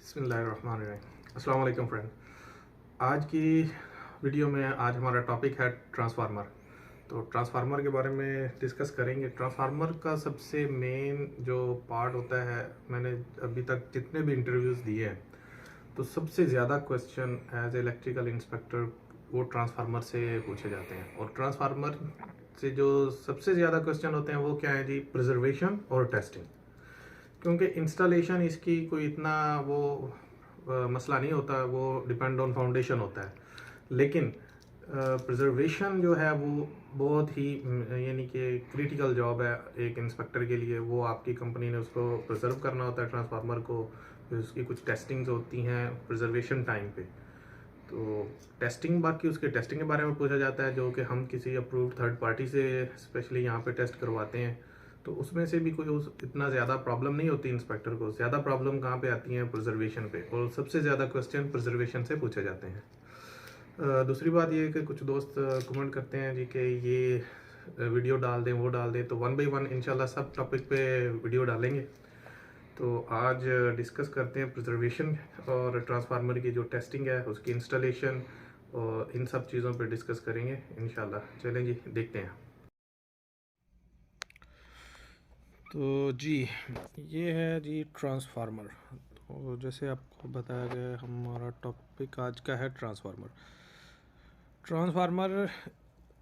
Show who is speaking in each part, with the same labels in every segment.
Speaker 1: बिस्मिल्लाहिर्रहमानिर्रहीम। अस्सलाम वालेकुम फ्रेंड। आज की वीडियो में आज हमारा टॉपिक है ट्रांसफार्मर। तो ट्रांसफार्मर के बारे में डिस्कस करेंगे। ट्रांसफार्मर का सबसे मेन जो पार्ट होता है, मैंने अभी तक जितने भी इंटरव्यूज़ दिए हैं तो सबसे ज़्यादा क्वेश्चन एज इलेक्ट्रिकल इंस्पेक्टर वो ट्रांसफार्मर से पूछे जाते हैं। और ट्रांसफार्मर से जो सबसे ज़्यादा क्वेश्चन होते हैं वो क्या है जी? प्रिजर्वेशन और टेस्टिंग। क्योंकि इंस्टॉलेशन इसकी कोई इतना वो मसला नहीं होता, वो डिपेंड ऑन फाउंडेशन होता है। लेकिन प्रिजर्वेशन जो है वो बहुत ही यानी कि क्रिटिकल जॉब है एक इंस्पेक्टर के लिए। वो आपकी कंपनी ने उसको प्रिजर्व करना होता है ट्रांसफार्मर को। फिर उसकी कुछ टेस्टिंग्स होती हैं प्रिजर्वेशन टाइम पे। तो टेस्टिंग, बाकी उसके टेस्टिंग के बारे में पूछा जाता है, जो कि हम किसी अप्रूव्ड थर्ड पार्टी से स्पेशली यहाँ पे टेस्ट करवाते हैं। तो उसमें से भी कोई इतना ज़्यादा प्रॉब्लम नहीं होती इंस्पेक्टर को। ज़्यादा प्रॉब्लम कहाँ पे आती है? प्रिजर्वेशन पे। और सबसे ज़्यादा क्वेश्चन प्रिजर्वेशन से पूछे जाते हैं। दूसरी बात ये है कि कुछ दोस्त कमेंट करते हैं जी कि ये वीडियो डाल दें, वो डाल दें। तो वन बाई वन इंशाल्लाह सब टॉपिक पे वीडियो डालेंगे। तो आज डिस्कस करते हैं प्रिजर्वेशन और ट्रांसफार्मर की जो टेस्टिंग है, उसकी इंस्टॉलेशन, और इन सब चीज़ों पे डिस्कस करेंगे इंशाल्लाह। चलें जी, देखते हैं। तो जी, ये है जी ट्रांसफार्मर। तो जैसे आपको बताया गया, हमारा टॉपिक आज का है ट्रांसफार्मर। ट्रांसफार्मर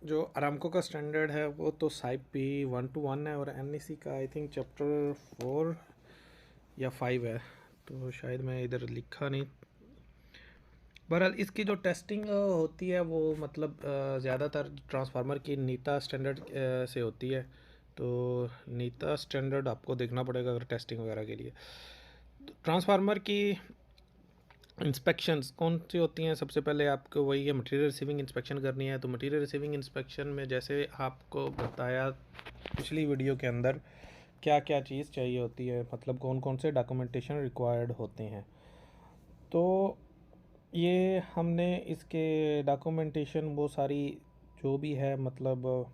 Speaker 1: जो अरामको का स्टैंडर्ड है वो तो साइप पी 121 है, और एनईसी का आई थिंक चैप्टर 4 या 5 है। तो शायद मैं इधर लिखा नहीं। बहरहाल इसकी जो टेस्टिंग होती है वो मतलब ज़्यादातर ट्रांसफार्मर की नीता स्टैंडर्ड से होती है। तो नीता स्टैंडर्ड आपको देखना पड़ेगा अगर टेस्टिंग वगैरह के लिए। तो ट्रांसफार्मर की इंस्पेक्शंस कौन सी होती हैं? सबसे पहले आपको वही है, मटेरियल रिसीविंग इंस्पेक्शन करनी है। तो मटेरियल रिसीविंग इंस्पेक्शन में जैसे आपको बताया पिछली वीडियो के अंदर क्या क्या चीज़ चाहिए होती है, मतलब कौन कौन से डॉक्यूमेंटेशन रिक्वायर्ड होते हैं। तो ये हमने इसके डॉक्यूमेंटेशन वो सारी जो भी है, मतलब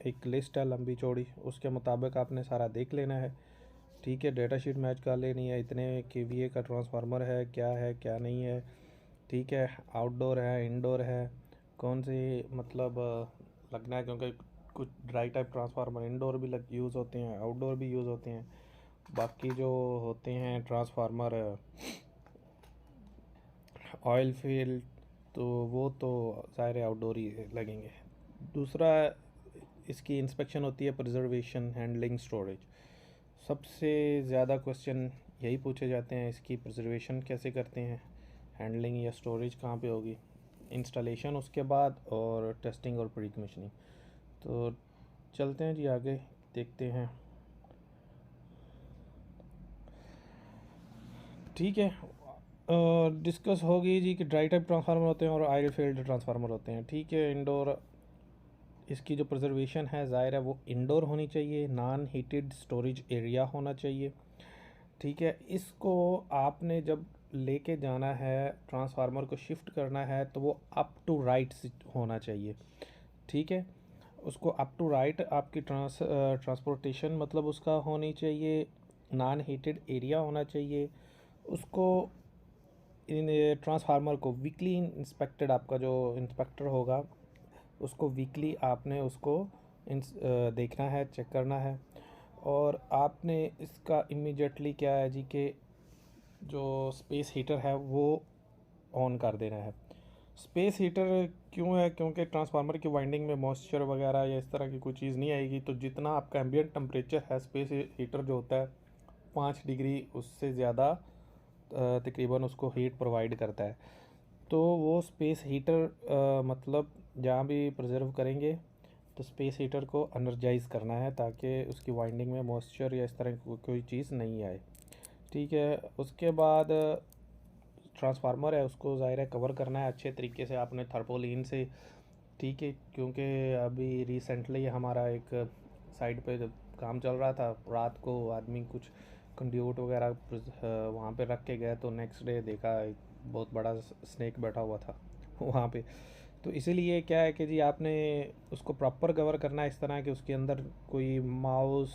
Speaker 1: एक लिस्ट है लंबी चौड़ी, उसके मुताबिक आपने सारा देख लेना है। ठीक है, डेटा शीट मैच कर लेनी है, इतने केवीए का ट्रांसफार्मर है क्या नहीं है। ठीक है, आउटडोर है, इंडोर है, कौन सी मतलब लगना है, क्योंकि कुछ ड्राई टाइप ट्रांसफार्मर इंडोर भी यूज़ होते हैं, आउटडोर भी यूज़ होते हैं। बाकी जो होते हैं ट्रांसफार्मर ऑयल फील्ड, तो वो तो सारे आउटडोर ही लगेंगे। दूसरा इसकी इंस्पेक्शन होती है प्रिजर्वेशन, हैंडलिंग, स्टोरेज। सबसे ज़्यादा क्वेश्चन यही पूछे जाते हैं, इसकी प्रिजर्वेशन कैसे करते हैं, हैंडलिंग या स्टोरेज कहाँ पे होगी, इंस्टॉलेशन उसके बाद, और टेस्टिंग और प्री कमीशनिंग। तो चलते हैं जी आगे, देखते हैं। ठीक है, डिस्कस होगी जी कि ड्राई टाइप ट्रांसफार्मर होते हैं और ऑयल फील्ड ट्रांसफार्मर होते हैं। ठीक है, इंडोर इसकी जो प्रिजर्वेशन है ज़ाहिर है वो इंडोर होनी चाहिए, नॉन हीटेड स्टोरेज एरिया होना चाहिए। ठीक है, इसको आपने जब लेके जाना है, ट्रांसफार्मर को शिफ्ट करना है, तो वो अप टू राइट होना चाहिए। ठीक है, उसको अप टू राइट आपकी ट्रांसपोर्टेशन मतलब उसका होनी चाहिए, नॉन हीटेड एरिया होना चाहिए। उसको इन ट्रांसफार्मर को वीकली इंस्पेक्टेड, आपका जो इंस्पेक्टर होगा उसको वीकली आपने उसको देखना है, चेक करना है। और आपने इसका इमीडिएटली क्या है जी कि जो स्पेस हीटर है वो ऑन कर देना है। स्पेस हीटर क्यों है? क्योंकि ट्रांसफार्मर की वाइंडिंग में मॉइस्चर वगैरह या इस तरह की कोई चीज़ नहीं आएगी। तो जितना आपका एम्बिएंट टेम्परेचर है, स्पेस हीटर जो होता है 5 डिग्री उससे ज़्यादा तकरीबन उसको हीट प्रोवाइड करता है। तो वो स्पेस हीटर मतलब जहाँ भी प्रिजर्व करेंगे तो स्पेस हीटर को एनर्जाइज करना है, ताकि उसकी वाइंडिंग में मॉइस्चर या इस तरह की कोई चीज़ नहीं आए। ठीक है, उसके बाद ट्रांसफार्मर है उसको ज़ाहिर है कवर करना है अच्छे तरीके से आपने थर्पोलिन से। ठीक है, क्योंकि अभी रिसेंटली हमारा एक साइड पे जब काम चल रहा था, रात को आदमी कुछ कंड्यूट वगैरह वहाँ पे रख के गए, तो नेक्स्ट डे देखा एक बहुत बड़ा स्नेक बैठा हुआ था वहाँ पे। तो इसीलिए क्या है कि जी आपने उसको प्रॉपर कवर करना है इस तरह कि उसके अंदर कोई माउस,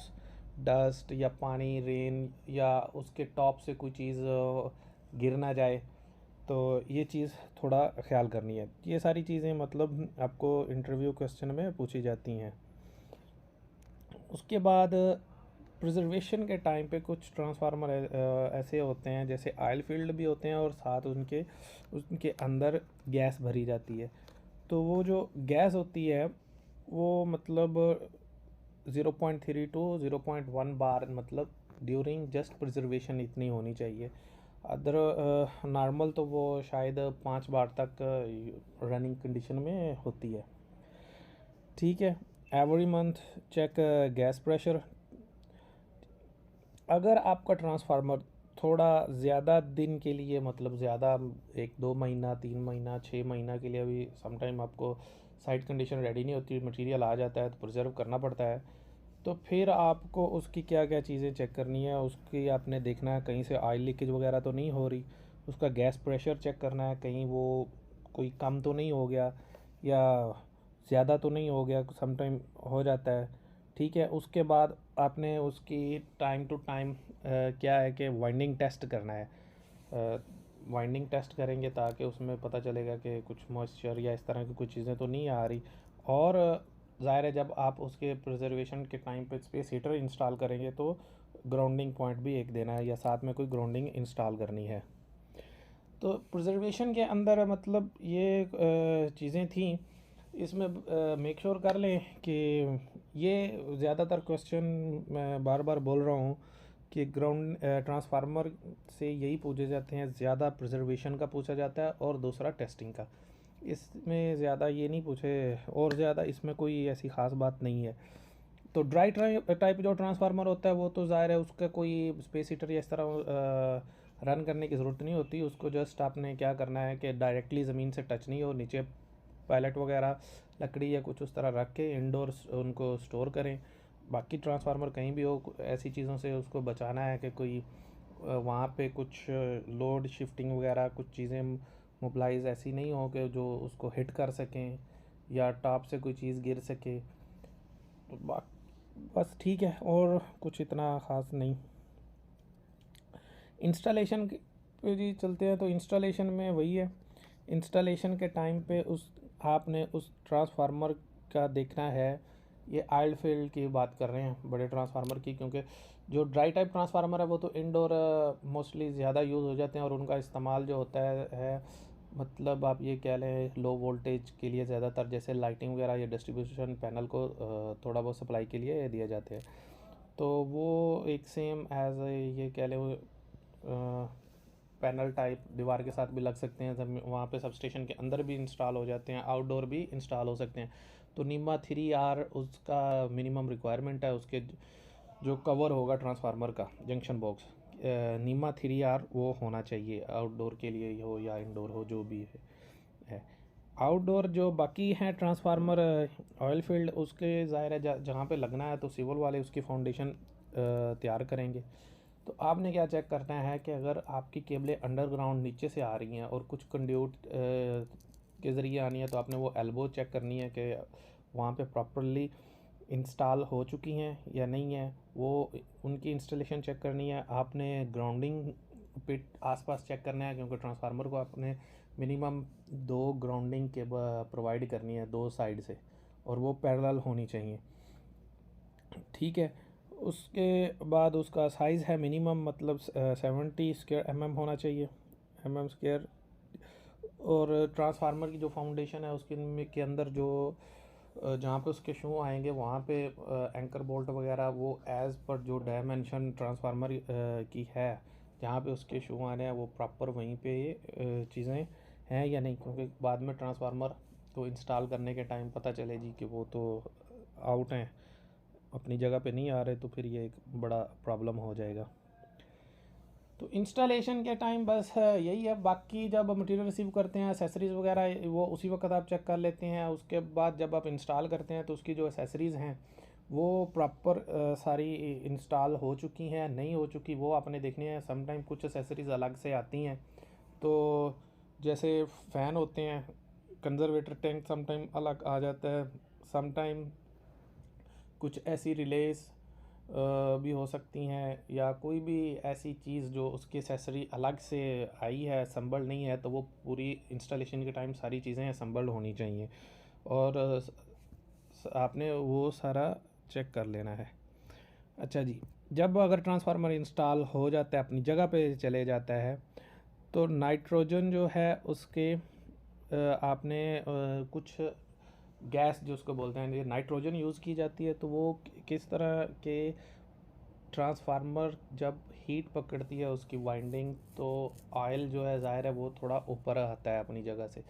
Speaker 1: डस्ट या पानी, रेन या उसके टॉप से कोई चीज़ गिर ना जाए। तो ये चीज़ थोड़ा ख्याल करनी है। ये सारी चीज़ें मतलब आपको इंटरव्यू क्वेश्चन में पूछी जाती हैं। उसके बाद प्रिजर्वेशन के टाइम पे कुछ ट्रांसफार्मर ऐसे होते हैं जैसे ऑयल फील्ड भी होते हैं और साथ उनके उनके अंदर गैस भरी जाती है। तो वो जो गैस होती है वो मतलब 0.3 टू 0.1 बार मतलब ड्यूरिंग जस्ट प्रिजर्वेशन इतनी होनी चाहिए। अदर नॉर्मल तो वो शायद 5 बार तक रनिंग कंडीशन में होती है। ठीक है। Every month check gas pressure. अगर आपका ट्रांसफार्मर थोड़ा ज़्यादा दिन के लिए मतलब ज़्यादा 1-2 महीना 3 महीना 6 महीना के लिए भी समटाइम आपको साइट कंडीशन रेडी नहीं होती, मटेरियल आ जाता है तो प्रिजर्व करना पड़ता है। तो फिर आपको उसकी क्या क्या चीज़ें चेक करनी है, उसकी आपने देखना है कहीं से ऑयल लीकेज वगैरह तो नहीं हो रही, उसका गैस प्रेशर चेक करना है कहीं वो कोई कम तो नहीं हो गया या ज़्यादा तो नहीं हो गया, समटाइम हो जाता है। ठीक है। उसके बाद आपने उसकी टाइम टू टाइम क्या है कि वाइंडिंग टेस्ट करना है। वाइंडिंग टेस्ट करेंगे ताकि उसमें पता चलेगा कि कुछ मॉइस्चर या इस तरह की कुछ चीज़ें तो नहीं आ रही। और ज़ाहिर है जब आप उसके प्रिजर्वेशन के टाइम पे स्पेस हीटर इंस्टॉल करेंगे तो ग्राउंडिंग पॉइंट भी एक देना है या साथ में कोई ग्राउंडिंग इंस्टॉल करनी है। तो प्रिजर्वेशन के अंदर मतलब ये चीज़ें थी। इसमें मेक श्योर कर लें कि ये ज़्यादातर क्वेश्चन मैं बार बार बोल रहा हूँ कि ग्राउंड ट्रांसफार्मर से यही पूछे जाते हैं। ज़्यादा प्रिजर्वेशन का पूछा जाता है और दूसरा टेस्टिंग का। इसमें ज़्यादा ये नहीं पूछे और ज़्यादा इसमें कोई ऐसी ख़ास बात नहीं है। तो ड्राई टाइप जो ट्रांसफार्मर होता है वो तो ज़ाहिर है उसका कोई स्पेस हीटर या इस तरह रन करने की ज़रूरत नहीं होती। उसको जस्ट आपने क्या करना है कि डायरेक्टली ज़मीन से टच नहीं हो, नीचे पैलेट वगैरह लकड़ी या कुछ उस तरह रख के इंडोर उनको स्टोर करें। बाकी ट्रांसफार्मर कहीं भी हो ऐसी चीज़ों से उसको बचाना है कि कोई वहाँ पे कुछ लोड शिफ्टिंग वगैरह कुछ चीज़ें मोबलाइज ऐसी नहीं हो कि जो उसको हिट कर सकें या टॉप से कोई चीज़ गिर सके। तो बस ठीक है और कुछ इतना ख़ास नहीं। इंस्टॉलेशन पे जी चलते हैं। तो इंस्टॉलेशन में वही है, इंस्टॉलेशन के टाइम पे उस आपने उस ट्रांसफार्मर का देखना है। ये आइल्ड फील्ड की बात कर रहे हैं बड़े ट्रांसफार्मर की, क्योंकि जो ड्राई टाइप ट्रांसफार्मर है वो तो इंडोर मोस्टली ज़्यादा यूज़ हो जाते हैं और उनका इस्तेमाल जो होता है मतलब आप ये कह लें लो वोल्टेज के लिए ज़्यादातर, जैसे लाइटिंग वगैरह या डिस्ट्रीब्यूशन पैनल को थोड़ा बहुत सप्लाई के लिए दिए जाते हैं। तो वो एक सेम एज ये कह लें पैनल टाइप दीवार के साथ भी लग सकते हैं, जब वहाँ पे सबस्टेशन के अंदर भी इंस्टॉल हो जाते हैं, आउटडोर भी इंस्टॉल हो सकते हैं। तो नीमा 3R उसका मिनिमम रिक्वायरमेंट है। उसके जो कवर होगा ट्रांसफार्मर का जंक्शन बॉक्स नीमा 3R वो होना चाहिए, आउटडोर के लिए हो या इंडोर हो जो भी है। आउटडोर जो बाकी हैं ट्रांसफार्मर ऑयल फील्ड उसके ज़ाहिर है जहाँ पे लगना है तो सिविल वाले उसकी फाउंडेशन तैयार करेंगे। तो आपने क्या चेक करना है कि अगर आपकी केबलें अंडरग्राउंड नीचे से आ रही हैं और कुछ कंड्यूट के ज़रिए आनी है तो आपने वो एल्बो चेक करनी है कि वहाँ पे प्रॉपरली इंस्टॉल हो चुकी हैं या नहीं है, वो उनकी इंस्टॉलेशन चेक करनी है। आपने ग्राउंडिंग पिट आसपास चेक करना है क्योंकि ट्रांसफार्मर को आपने मिनिमम 2 ग्राउंडिंग के प्रोवाइड करनी है 2 साइड से और वो पैरेलल होनी चाहिए। ठीक है। उसके बाद उसका साइज़ है मिनिमम मतलब 70 स्क्वायर होना चाहिए, स्क्वायर। और ट्रांसफार्मर की जो फाउंडेशन है उसके के अंदर जो जहाँ पे उसके शू आएंगे वहाँ पे एंकर बोल्ट वगैरह वो एज़ पर जो डायमेंशन ट्रांसफार्मर की है जहाँ पे उसके शू आने हैं वो प्रॉपर वहीं पे ये चीज़ें हैं या नहीं, क्योंकि बाद में ट्रांसफार्मर को इंस्टॉल करने के टाइम पता चले जी कि वो तो आउट हैं, अपनी जगह पे नहीं आ रहे, तो फिर ये एक बड़ा प्रॉब्लम हो जाएगा। तो इंस्टॉलेशन के टाइम बस यही है। बाकी जब मटेरियल रिसीव करते हैं एसेसरीज़ वगैरह वो उसी वक्त आप चेक कर लेते हैं। उसके बाद जब आप इंस्टॉल करते हैं तो उसकी जो एसेसरीज़ हैं वो प्रॉपर सारी इंस्टॉल हो चुकी हैं नहीं हो चुकी वो आपने देखनी है। समटाइम कुछ एसेसरीज़ अलग से आती हैं, तो जैसे फ़ैन होते हैं, कंजर्वेटर टैंक समटाइम अलग आ जाता है, समटाइम कुछ ऐसी रिलेस भी हो सकती हैं, या कोई भी ऐसी चीज़ जो उसकी एसेसरी अलग से आई है, असम्बल नहीं है, तो वो पूरी इंस्टॉलेशन के टाइम सारी चीज़ें असम्बल्ड होनी चाहिए। और आपने वो सारा चेक कर लेना है। अच्छा जी, जब अगर ट्रांसफार्मर इंस्टॉल हो जाता है, अपनी जगह पे चले जाता है, तो नाइट्रोजन जो है उसके आपने कुछ गैस जो उसको बोलते हैं, ये नाइट्रोजन यूज़ की जाती है। तो वो किस तरह के ट्रांसफार्मर जब हीट पकड़ती है उसकी वाइंडिंग, तो ऑयल जो है ज़ाहिर है वो थोड़ा ऊपर आता है, अपनी जगह से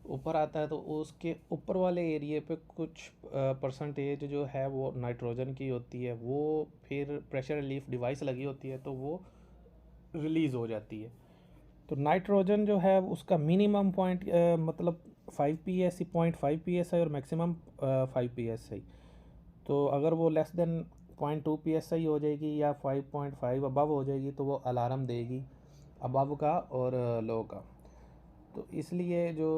Speaker 1: ऊपर आता है, तो उसके ऊपर वाले एरिए पे कुछ परसेंटेज जो है वो नाइट्रोजन की होती है। वो फिर प्रेशर रिलीफ डिवाइस लगी होती है तो वो रिलीज़ हो जाती है। तो नाइट्रोजन जो है उसका मिनिमम पॉइंट मतलब 5 psi 0.5 psi और मैक्सिमम 5 psi। तो अगर वो लेस देन 0.2 psi हो जाएगी या 5.5 अबव हो जाएगी तो वो अलार्म देगी, अबव का और लो का। तो इसलिए जो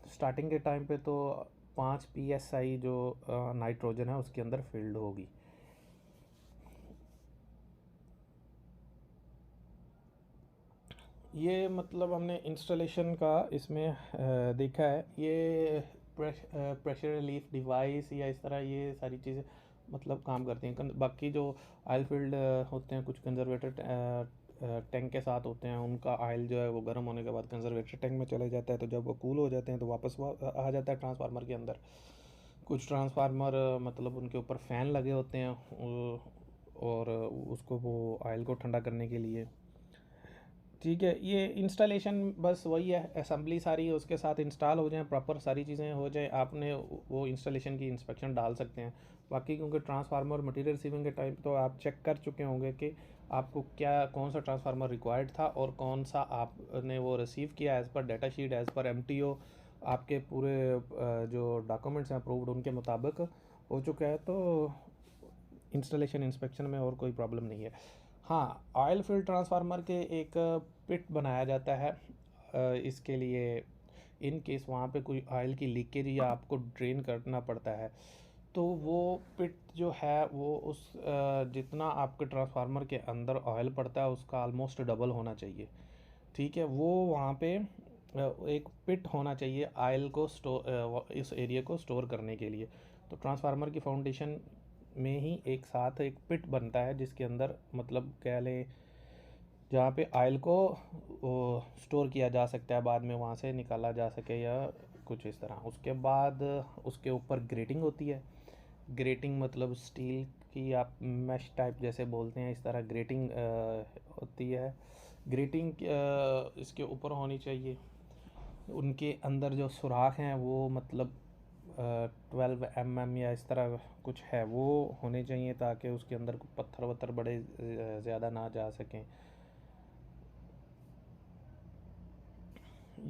Speaker 1: स्टार्टिंग के टाइम पे तो 5 psi जो नाइट्रोजन है उसके अंदर फिल्ड होगी। ये मतलब हमने इंस्टॉलेशन का इसमें देखा है। ये प्रेशर रिलीफ डिवाइस या इस तरह ये सारी चीज़ें मतलब काम करती हैं। बाकी जो ऑयल फील्ड होते हैं, कुछ कंजर्वेटर टैंक के साथ होते हैं, उनका ऑयल जो है वो गर्म होने के बाद कंजर्वेटर टैंक में चले जाता है, तो जब वो कूल हो जाते हैं तो वापस आ जाता है ट्रांसफार्मर के अंदर। कुछ ट्रांसफार्मर मतलब उनके ऊपर फ़ैन लगे होते हैं और उसको वो ऑयल को ठंडा करने के लिए। ठीक है, ये इंस्टॉलेशन बस वही है, असेंबली सारी उसके साथ इंस्टॉल हो जाए, प्रॉपर सारी चीज़ें हो जाए, आपने वो इंस्टॉलेशन की इंस्पेक्शन डाल सकते हैं। बाकी क्योंकि ट्रांसफार्मर मटेरियल रिसीविंग के टाइम तो आप चेक कर चुके होंगे कि आपको क्या कौन सा ट्रांसफार्मर रिक्वायर्ड था और कौन सा आपने वो रिसीव किया as per data sheet, as per MTO, आपके पूरे जो डॉक्यूमेंट्स हैं अप्रूव्ड उनके मुताबिक हो चुका है। तो इंस्टॉलेशन इंस्पेक्शन में और कोई प्रॉब्लम नहीं है। हाँ, ऑयल फील्ड ट्रांसफार्मर के एक पिट बनाया जाता है इसके लिए, इन केस वहाँ पे कोई ऑयल की लीकेज या आपको ड्रेन करना पड़ता है, तो वो पिट जो है वो उस जितना आपके ट्रांसफार्मर के अंदर ऑयल पड़ता है उसका ऑलमोस्ट डबल होना चाहिए। ठीक है, वो वहाँ पे एक पिट होना चाहिए ऑयल को स्टोर, इस एरिया को स्टोर करने के लिए। तो ट्रांसफार्मर की फाउंडेशन में ही एक साथ एक पिट बनता है जिसके अंदर मतलब कह लें जहाँ पे ऑयल को स्टोर किया जा सकता है, बाद में वहाँ से निकाला जा सके या कुछ इस तरह। उसके बाद उसके ऊपर ग्रेटिंग होती है। ग्रेटिंग मतलब स्टील की आप मैश टाइप जैसे बोलते हैं, इस तरह ग्रेटिंग होती है। ग्रेटिंग इसके ऊपर होनी चाहिए। उनके अंदर जो सुराख हैं वो मतलब 12 mm या इस तरह कुछ है वो होने चाहिए, ताकि उसके अंदर पत्थर वत्थर बड़े ज़्यादा ना जा सकें।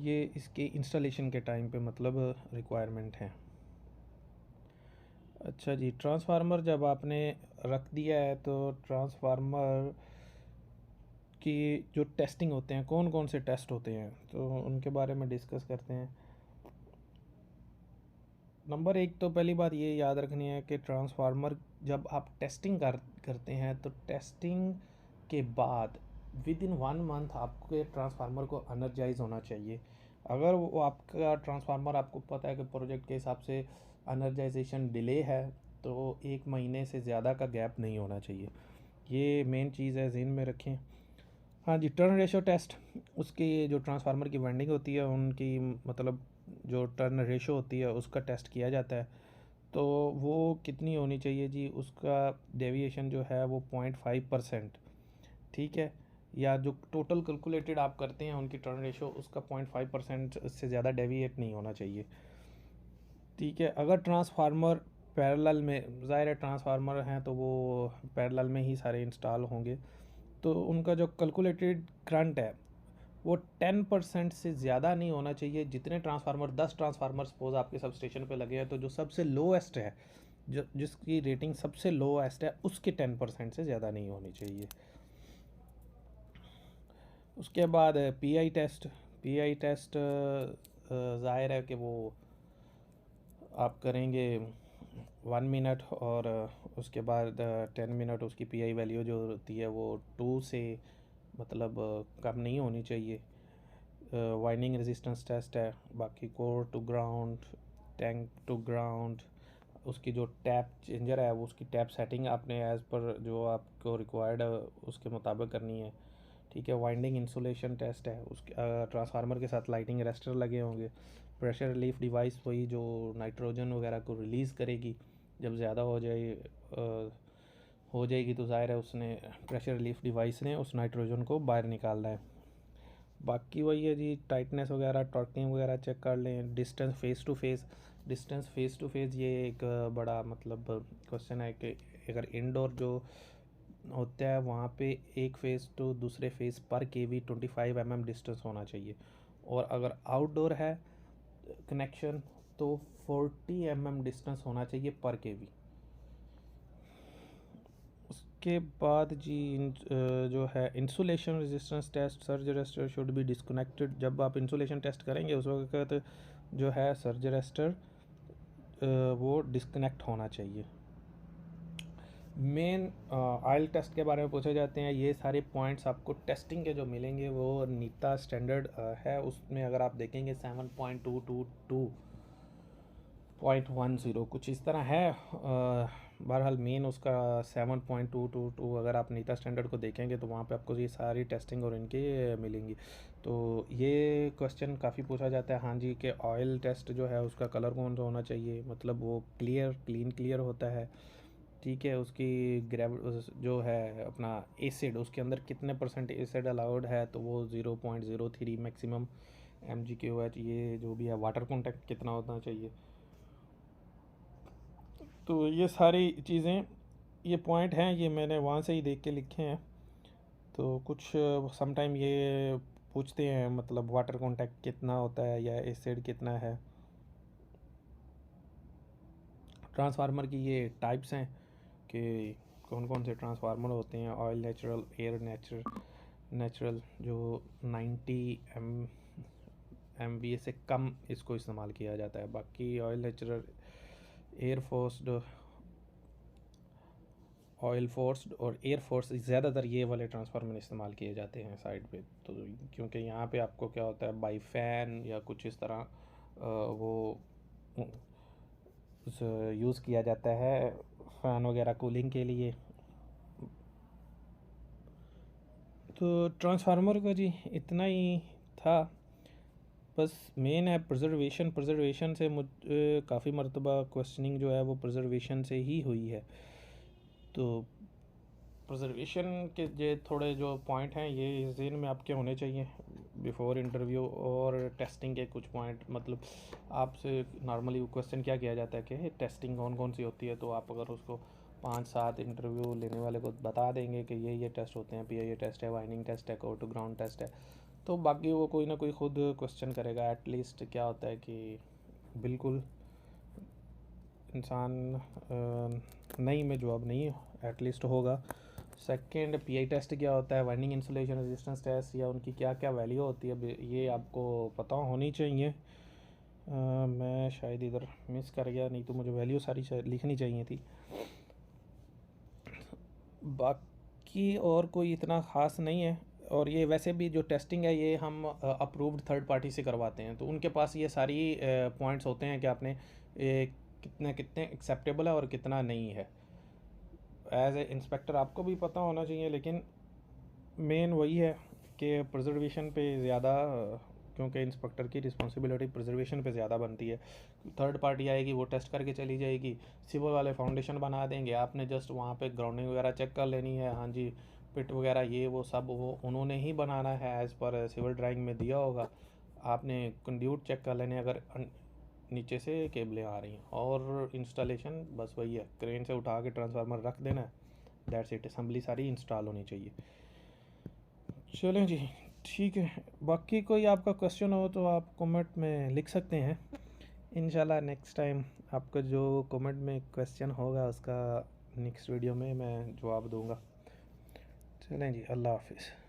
Speaker 1: ये इसके इंस्टॉलेशन के टाइम पे मतलब रिक्वायरमेंट है। अच्छा जी, ट्रांसफार्मर जब आपने रख दिया है तो ट्रांसफार्मर की जो टेस्टिंग होते हैं, कौन कौन से टेस्ट होते हैं, तो उनके बारे में डिस्कस करते हैं। नंबर एक तो पहली बात ये याद रखनी है कि ट्रांसफार्मर जब आप टेस्टिंग करते हैं तो टेस्टिंग के बाद विद इन 1 मंथ आपके ट्रांसफार्मर को एनर्जाइज होना चाहिए। अगर वो आपका ट्रांसफार्मर आपको पता है कि प्रोजेक्ट के हिसाब से एनर्जाइजेशन डिले है, तो 1 महीने से ज़्यादा का गैप नहीं होना चाहिए। ये मेन चीज़ है, ज़हन में रखें। हाँ जी, टर्न रेशो टेस्ट, उसकी जो ट्रांसफार्मर की वाइंडिंग होती है उनकी मतलब जो टर्न रेशो होती है उसका टेस्ट किया जाता है। तो वो कितनी होनी चाहिए जी, उसका डेविएशन जो है वो 0.5%। ठीक है, या जो टोटल कैलकुलेटेड आप करते हैं उनकी टर्न रेशो, उसका 0.5% से ज़्यादा डेविएट नहीं होना चाहिए। ठीक है, अगर ट्रांसफार्मर पैरेलल में, ज़ाहिर है ट्रांसफार्मर हैं तो वो पैरेलल में ही सारे इंस्टॉल होंगे, तो उनका जो कैलकुलेटेड करंट है वो 10% से ज़्यादा नहीं होना चाहिए। जितने ट्रांसफार्मर 10 ट्रांसफार्मर सपोज आपके सब स्टेशन पे लगे हैं, तो जो सबसे लोएस्ट है, जो जिसकी रेटिंग सबसे लोएस्ट है, उसके 10% से ज़्यादा नहीं होनी चाहिए। उसके बाद PI टेस्ट। PI टेस्ट ज़ाहिर है कि वो आप करेंगे 1 मिनट और उसके बाद 10 मिनट उसकी पी आई वैल्यू जो होती है वो 2 से मतलब कम नहीं होनी चाहिए। वाइंडिंग रेजिस्टेंस टेस्ट है, बाकी core to ground, tank to ground, उसकी जो टैप चेंजर है वो उसकी टैप सेटिंग आपने एज़ पर जो आपको रिक्वायर्ड है उसके मुताबिक करनी है। ठीक है, वाइंडिंग इंसुलेशन टेस्ट है, उसके ट्रांसफार्मर के साथ लाइटिंग अरेस्टर लगे होंगे। प्रेशर रिलीफ डिवाइस वही जो नाइट्रोजन वगैरह को रिलीज़ करेगी जब ज़्यादा हो जाएगी तो ज़ाहिर है उसने प्रेशर रिलीफ डिवाइस ने उस नाइट्रोजन को बाहर निकालना है। बाकी वही है जी, टाइटनेस वगैरह टॉर्किंग वगैरह चेक कर लें। डिस्टेंस फेस टू फेस ये एक बड़ा मतलब क्वेश्चन है कि अगर इंडोर जो होता है वहाँ पे एक फेस टू दूसरे फेस पर केवी 25 mm डिस्टेंस होना चाहिए, और अगर आउटडोर है कनेक्शन तो 40 mm डिस्टेंस होना चाहिए पर केवी। उसके बाद जी जो है insulation resistance test, surge register should be disconnected. जब आप इंसुलेशन टेस्ट करेंगे उस वक्त जो है सर्ज रेजिस्टर वो डिस्कनेक्ट होना चाहिए। मेन ऑयल टेस्ट के बारे में पूछे जाते हैं। ये सारे पॉइंट्स आपको टेस्टिंग के जो मिलेंगे वो नीता स्टैंडर्ड है, उसमें अगर आप देखेंगे 7.222.10 कुछ इस तरह है। बहरहाल मेन उसका 7.222 अगर आप नीता स्टैंडर्ड को देखेंगे तो वहाँ पे आपको ये सारी टेस्टिंग और इनके मिलेंगी। तो ये क्वेश्चन काफ़ी पूछा जाता है, हाँ जी, कि ऑयल टेस्ट जो है उसका कलर कौन सा होना चाहिए, मतलब वो क्लियर होता है। ठीक है, उसकी जो है अपना एसिड, उसके अंदर कितने % एसिड अलाउड है, तो वो 0.03 मैक्सिमम mgQH, ये जो भी है वाटर कंटेंट कितना होना चाहिए। तो ये सारी चीज़ें, ये पॉइंट हैं, ये मैंने वहाँ से ही देख के लिखे हैं। तो कुछ समटाइम ये पूछते हैं मतलब वाटर कंटेंट कितना होता है या एसिड कितना है। ट्रांसफार्मर की ये टाइप्स हैं कि कौन कौन से ट्रांसफार्मर होते हैं। ऑयल नेचुरल, एयर नेचुरल जो 90 MVA से कम इसको इस्तेमाल किया जाता है। बाकी oil natural, air forced, oil forced और एयर फोर्स, ज़्यादातर ये वाले ट्रांसफार्मर इस्तेमाल किए जाते हैं साइड पे। तो क्योंकि यहाँ पे आपको क्या होता है, बाई फैन या कुछ इस तरह वो यूज़ किया जाता है फ़ैन वगैरह कूलिंग के लिए। तो ट्रांसफार्मर का जी इतना ही था। बस मेन है प्रिजर्वेशन से काफ़ी मरतबा क्वेश्चनिंग जो है वो प्रिजर्वेशन से ही हुई है। तो प्रिजर्वेशन के जो थोड़े जो पॉइंट हैं ये ज़हन में आपके होने चाहिए बिफ़ोर इंटरव्यू। और टेस्टिंग के कुछ पॉइंट, मतलब आपसे नॉर्मली क्वेश्चन क्या किया जाता है कि टेस्टिंग कौन कौन सी होती है, तो आप अगर उसको 5-7 इंटरव्यू लेने वाले को बता देंगे कि ये टेस्ट होते हैं, पीआईए टेस्ट है, वाइंडिंग टेस्ट है, कोर टू ग्राउंड टेस्ट है, तो बाकी वो कोई ना कोई ख़ुद क्वेश्चन करेगा। एटलीस्ट क्या होता है कि बिल्कुल इंसान नहीं में जवाब नहीं एटलीस्ट होगा। सेकंड, पीआई टेस्ट क्या होता है, वाइंडिंग इंसुलेशन रेजिस्टेंस टेस्ट, या उनकी क्या क्या वैल्यू होती है, ये आपको पता होनी चाहिए। मैं शायद इधर मिस कर गया, नहीं तो मुझे वैल्यू सारी लिखनी चाहिए थी। बाकी और कोई इतना ख़ास नहीं है। और ये वैसे भी जो टेस्टिंग है ये हम अप्रूव्ड थर्ड पार्टी से करवाते हैं, तो उनके पास ये सारी पॉइंट्स होते हैं कि आपने कितने एक्सेप्टेबल है और कितना नहीं है। एज ए इंस्पेक्टर आपको भी पता होना चाहिए, लेकिन मेन वही है कि प्रिजर्वेशन पे ज़्यादा, क्योंकि इंस्पेक्टर की रिस्पॉन्सिबिलिटी प्रिजर्वेशन पे ज़्यादा बनती है। थर्ड पार्टी आएगी, वो टेस्ट करके चली जाएगी, सिविल वाले फाउंडेशन बना देंगे, आपने जस्ट वहाँ पे ग्राउंडिंग वगैरह चेक कर लेनी है। हाँ जी, पिट वगैरह ये वो सब वो उन्होंने ही बनाना है, एज़ पर सिविल ड्राइंग में दिया होगा। आपने कंड्यूट चेक कर लेने अगर नीचे से केबलें आ रही हैं, और इंस्टॉलेशन बस वही है, क्रेन से उठा के ट्रांसफार्मर रख देना है, दैट्स इट। असम्बली सारी इंस्टॉल होनी चाहिए। चलें जी, ठीक है। बाकी कोई आपका क्वेश्चन हो तो आप कमेंट में लिख सकते हैं। इंशाल्लाह नेक्स्ट टाइम आपका जो कमेंट में क्वेश्चन होगा उसका नेक्स्ट वीडियो में मैं जवाब दूंगा। चलें जी, अल्लाह हाफिज़।